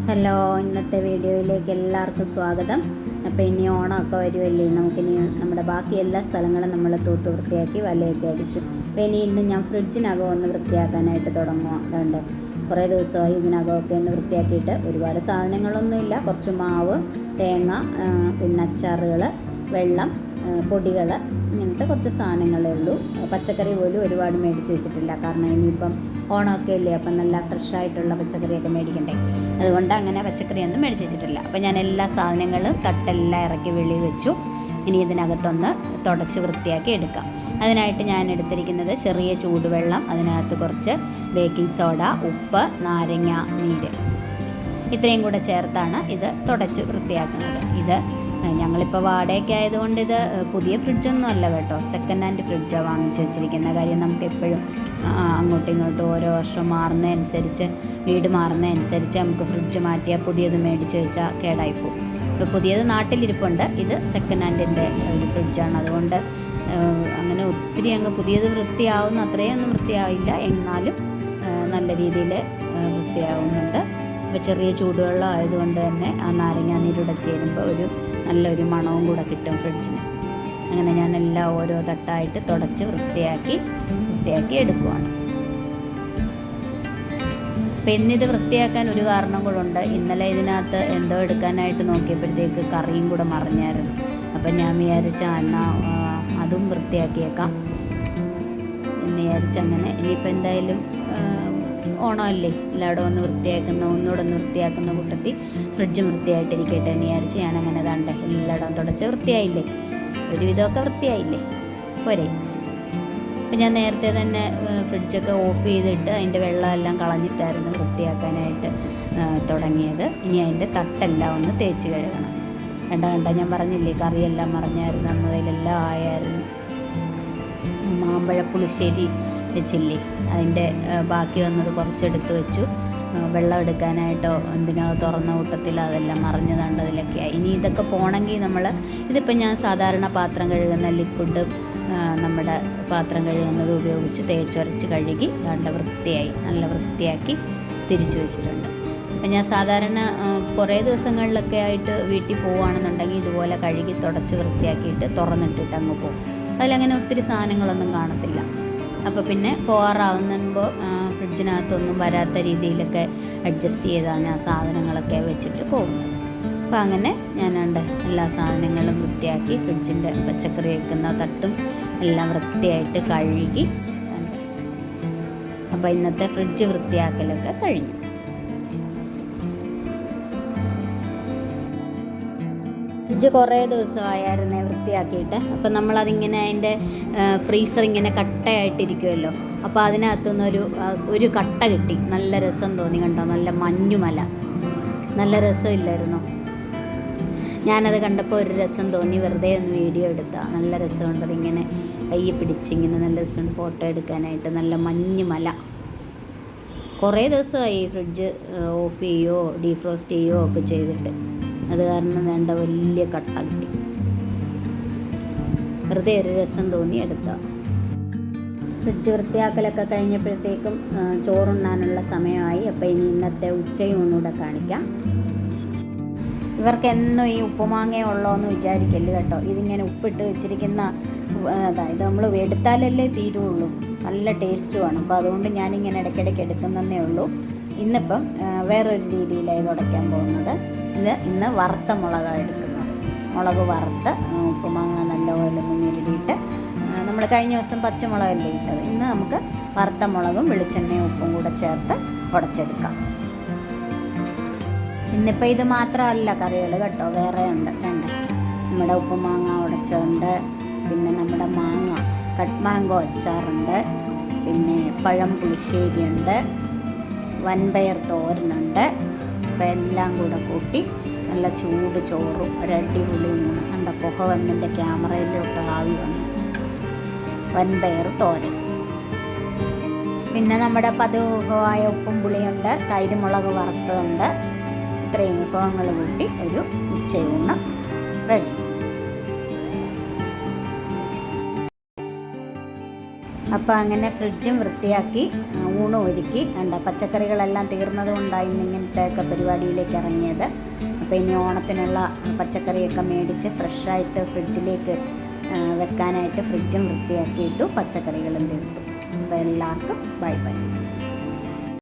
Hello, ഇന്നത്തെ വീഡിയോയിലേക്ക് എല്ലാവർക്കും സ്വാഗതം. അപ്പോൾ ഇനി ഓണമൊക്കെ വരുമല്ലേ, നമുക്കിനി നമ്മുടെ ബാക്കി എല്ലാ സ്ഥലങ്ങളും നമ്മൾ തൂത്ത് വൃത്തിയാക്കി വലയൊക്കെ അടിച്ചു. അപ്പോൾ ഇന്ന് ഞാൻ ഫ്രിഡ്ജിനകം ഒന്ന് വൃത്തിയാക്കാനായിട്ട് തുടങ്ങുക. അതുകൊണ്ട് കുറേ ദിവസമായി ഇതിനകമൊക്കെ ഒന്ന് വൃത്തിയാക്കിയിട്ട്. ഒരുപാട് സാധനങ്ങളൊന്നുമില്ല, കുറച്ച് മാവ്, തേങ്ങ, പിന്നെ അച്ചാറുകൾ, വെള്ളം, പൊടികൾ, ഇങ്ങനത്തെ കുറച്ച് സാധനങ്ങളേ ഉള്ളൂ. പച്ചക്കറി പോലും ഒരുപാട് മേടിച്ച് വെച്ചിട്ടില്ല, കാരണം ഇനിയിപ്പം ഓണമൊക്കെ അല്ലേ, അപ്പം നല്ല ഫ്രഷായിട്ടുള്ള പച്ചക്കറിയൊക്കെ മേടിക്കണ്ടേ. അതുകൊണ്ട് അങ്ങനെ പച്ചക്കറിയൊന്നും മേടിച്ച് വെച്ചിട്ടില്ല. അപ്പോൾ ഞാൻ എല്ലാ സാധനങ്ങളും തട്ടെല്ലാം ഇറക്കി വെളിയിൽ വെച്ചു. ഇനി ഇതിനകത്തൊന്ന് തുടച്ച് വൃത്തിയാക്കി എടുക്കാം. അതിനായിട്ട് ഞാൻ എടുത്തിരിക്കുന്നത് ചെറിയ ചൂടുവെള്ളം, അതിനകത്ത് കുറച്ച് ബേക്കിംഗ് സോഡ, ഉപ്പ്, നാരങ്ങ നീര്, ഇത്രയും കൂടെ ചേർത്താണ് ഇത് തുടച്ച് വൃത്തിയാക്കുന്നത്. ഇത് ഞങ്ങളിപ്പോൾ വാടകയ്ക്ക് ആയതുകൊണ്ട് ഇത് പുതിയ ഫ്രിഡ്ജൊന്നും അല്ല കേട്ടോ, സെക്കൻഡ് ഹാൻഡ് ഫ്രിഡ്ജാണ് വാങ്ങിച്ച് വെച്ചിരിക്കുന്ന. കാര്യം നമുക്ക് എപ്പോഴും അങ്ങോട്ടും ഇങ്ങോട്ടും ഓരോ വർഷം മാറുന്നതനുസരിച്ച്, വീട് മാറുന്നതനുസരിച്ച് നമുക്ക് ഫ്രിഡ്ജ് മാറ്റിയാൽ പുതിയത് മേടിച്ച് വെച്ചാൽ കേടായിപ്പോവും. ഇപ്പോൾ പുതിയത് നാട്ടിലിരിപ്പുണ്ട്, ഇത് സെക്കൻഡ് ഹാൻഡിൻ്റെ ഒരു ഫ്രിഡ്ജാണ്. അതുകൊണ്ട് അങ്ങനെ ഒത്തിരി അങ്ങ് പുതിയത് വൃത്തിയാവുന്ന അത്രയൊന്നും വൃത്തിയാവില്ല, എന്നാലും നല്ല രീതിയിൽ വൃത്തിയാവുന്നുണ്ട്. ഇപ്പോൾ ചെറിയ ചൂടുവെള്ളം ആയതുകൊണ്ട് തന്നെ ആ നാരങ്ങാ നീരൂടെ ചേരുമ്പോൾ ഒരു നല്ലൊരു മണവും കൂടെ കിട്ടും ഫ്രിഡ്ജിന്. അങ്ങനെ ഞാൻ എല്ലാം ഓരോ തട്ടായിട്ട് തുടച്ച് വൃത്തിയാക്കി എടുക്കുവാണ്. പിന്നെ ഇത് വൃത്തിയാക്കാൻ ഒരു കാരണം കൂടെ. ഇന്നലെ ഇതിനകത്ത് എന്തോ എടുക്കാനായിട്ട് നോക്കിയപ്പോഴത്തേക്ക് കറിയും കൂടെ മറിഞ്ഞായിരുന്നു. അപ്പം ഞാൻ വിചാരിച്ച അതും വൃത്തിയാക്കിയേക്കാം എന്ന് വിചാരിച്ചങ്ങനെ. ഇനിയിപ്പോൾ എന്തായാലും ഓണമല്ലേ, എല്ലായിടും ഒന്നുകൂടെ ഒന്ന് വൃത്തിയാക്കുന്ന കൂട്ടത്തിൽ ഫ്രിഡ്ജും വൃത്തിയായിട്ടിരിക്കട്ടെ എന്ന് വിചാരിച്ച് ഞാനങ്ങനെ ഇതാണ്ട് എല്ലായിടവും തുടച്ച് വൃത്തിയായില്ലേ, ഒരുവിധമൊക്കെ വൃത്തിയായില്ലേ പോരെ. അപ്പം ഞാൻ നേരത്തെ തന്നെ ഫ്രിഡ്ജൊക്കെ ഓഫ് ചെയ്തിട്ട് അതിൻ്റെ വെള്ളമെല്ലാം കളഞ്ഞിട്ടായിരുന്നു വൃത്തിയാക്കാനായിട്ട് തുടങ്ങിയത്. ഇനി അതിൻ്റെ തട്ടെല്ലാം ഒന്ന് തേച്ച് കഴുകണം. കണ്ട ഞാൻ പറഞ്ഞില്ലേ, കറിയെല്ലാം മറിഞ്ഞായിരുന്നു, അന്നതിലെല്ലാം ആയായിരുന്നു. മാമ്പഴ പുളിശ്ശേരി വെച്ചില്ലേ, അതിൻ്റെ ബാക്കി വന്നത് കുറച്ചെടുത്ത് വെച്ചു. വെള്ളം എടുക്കാനായിട്ടോ എന്തിനോ തുറന്ന കൂട്ടത്തിൽ അതെല്ലാം മറിഞ്ഞതാണ്ട് അതിലൊക്കെയായി. ഇനി ഇതൊക്കെ പോകണമെങ്കിൽ ഇതിപ്പോൾ ഞാൻ സാധാരണ പാത്രം കഴുകുന്ന ലിക്വിഡ്, നമ്മുടെ പാത്രം കഴുകുന്നത് ഉപയോഗിച്ച് തേച്ചൊരച്ച് കഴുകി നല്ല വൃത്തിയാക്കി തിരിച്ചു വെച്ചിട്ടുണ്ട്. അപ്പം ഞാൻ സാധാരണ കുറേ ദിവസങ്ങളിലൊക്കെ ആയിട്ട് വീട്ടിൽ പോവുകയാണെന്നുണ്ടെങ്കിൽ ഇതുപോലെ കഴുകി തുടച്ച് വൃത്തിയാക്കിയിട്ട് തുറന്നിട്ടിട്ട് അങ്ങ് പോകും. അതിലങ്ങനെ ഒത്തിരി സാധനങ്ങളൊന്നും കാണത്തില്ല. അപ്പോൾ പിന്നെ പോകാറാവുമ്പോൾ ഫ്രിഡ്ജിനകത്തൊന്നും വരാത്ത രീതിയിലൊക്കെ അഡ്ജസ്റ്റ് ചെയ്താണ് ആ സാധനങ്ങളൊക്കെ വെച്ചിട്ട് പോകുന്നത്. അപ്പോൾ അങ്ങനെ ഞാനുണ്ട് എല്ലാ സാധനങ്ങളും വൃത്തിയാക്കി ഫ്രിഡ്ജിൻ്റെ പച്ചക്കറി വയ്ക്കുന്ന തട്ടും എല്ലാം വൃത്തിയായിട്ട് കഴുകി. അപ്പോൾ ഇന്നത്തെ ഫ്രിഡ്ജ് വൃത്തിയാക്കലൊക്കെ കഴിഞ്ഞു. ഫ്രിഡ്ജ് കുറേ ദിവസമായിരുന്നേ വൃത്തിയാക്കിയിട്ട്. അപ്പം നമ്മളതിങ്ങനെ അതിൻ്റെ ഫ്രീസർ ഇങ്ങനെ കട്ടയായിട്ടിരിക്കുമല്ലോ, അപ്പോൾ അതിനകത്തുനിന്നൊരു കട്ട കിട്ടി. നല്ല രസം തോന്നി, കണ്ടോ, നല്ല മഞ്ഞുമല, നല്ല രസമില്ലായിരുന്നോ? ഞാനത് കണ്ടപ്പോൾ ഒരു രസം തോന്നി, വെറുതെ ഒന്ന് വീഡിയോ എടുത്താൽ. നല്ല രസമുണ്ട്, അതിങ്ങനെ കയ്യിൽ പിടിച്ചിങ്ങനെ നല്ല രസമുണ്ട് ഫോട്ടോ എടുക്കാനായിട്ട്. നല്ല മഞ്ഞുമല. കുറേ ദിവസമായി ഫ്രിഡ്ജ് ഓഫ് ചെയ്യുകയോ ഡീഫ്രോസ്റ്റ് ചെയ്യുകയോ ഒക്കെ ചെയ്തിട്ട്. അത് കാരണം വേണ്ട വലിയ കട്ട കിട്ടി. വെറുതെ ഒരു രസം തോന്നി എടുത്ത. ഫ്രിഡ്ജ് വൃത്തിയാക്കലൊക്കെ കഴിഞ്ഞപ്പോഴത്തേക്കും ചോറുണ്ണാനുള്ള സമയമായി. അപ്പോൾ ഇനി ഇന്നത്തെ ഉച്ചയൂണൂടെ കാണിക്കാം. ഇവർക്ക് എന്നും ഈ ഉപ്പുമാങ്ങ ഉള്ളോ എന്ന് വിചാരിക്കല് കേട്ടോ. ഇതിങ്ങനെ ഉപ്പിട്ട് വെച്ചിരിക്കുന്ന, അതായത് നമ്മൾ എടുത്താലല്ലേ തീരുള്ളൂ, നല്ല ടേസ്റ്റുമാണ്. അപ്പോൾ അതുകൊണ്ട് ഞാനിങ്ങനെ ഇടയ്ക്കിടയ്ക്ക് എടുക്കുന്നതേ ഉള്ളൂ. ഇന്നിപ്പം വേറൊരു രീതിയിലായി തുടയ്ക്കാൻ പോകുന്നത്. ഇന്ന് വറുത്ത മുളകാണ് എടുക്കുന്നത്. മുളക് വറുത്ത് ഉപ്പുമാങ്ങ നല്ലപോലെ ഒന്ന് ഞെരടിയിട്ട്, നമ്മൾ കഴിഞ്ഞ ദിവസം പച്ചമുളകല്ലേ ഇട്ടത്, ഇന്ന് നമുക്ക് വറുത്ത മുളകും വെളിച്ചെണ്ണയും ഉപ്പും കൂടെ ചേർത്ത് ഉടച്ചെടുക്കാം. ഇന്നിപ്പോൾ ഇത് മാത്രമല്ല കറികൾ കേട്ടോ, വേറെ ഉണ്ട്. നമ്മുടെ ഉപ്പുമാങ്ങ ഉടച്ചുണ്ട്, പിന്നെ നമ്മുടെ കട്ട് മാങ്കോ അച്ചാറുണ്ട്, പിന്നെ പഴം പുളിശ്ശേരിയുണ്ട്, വൻപയർ തോരനുണ്ട്. അപ്പോൾ എല്ലാം കൂടെ കൂട്ടി നല്ല ചൂട് ചോറും ഒരടിപൊളി ഊണ്. കണ്ട പുക വന്നിൻ്റെ ക്യാമറയിലോട്ട് ആവി വന്നു. വൻപയർ തോരൻ, പിന്നെ നമ്മുടെ പതിവായ ഉപ്പും പുളിയുണ്ട്, തൈര് മുളക് വറുത്തതുണ്ട്. ഇത്രയും വിഭവങ്ങൾ കൂട്ടി ഒരു ഉച്ചയൂണ് റെഡി. അപ്പോൾ അങ്ങനെ ഫ്രിഡ്ജും വൃത്തിയാക്കി ഊണും ഒരുക്കി. പച്ചക്കറികളെല്ലാം തീർന്നത് കൊണ്ടാണ് ഇന്നിങ്ങനത്തെയൊക്കെ പരിപാടിയിലേക്ക് ഇറങ്ങിയത്. അപ്പോൾ ഇനി ഓണത്തിനുള്ള പച്ചക്കറിയൊക്കെ മേടിച്ച് ഫ്രഷായിട്ട് ഫ്രിഡ്ജിലേക്ക് വെക്കാനായിട്ട് ഫ്രിഡ്ജും വൃത്തിയാക്കിയിട്ടു, പച്ചക്കറികളും തീർത്തു. അപ്പോൾ എല്ലാവർക്കും ബൈ ബൈ.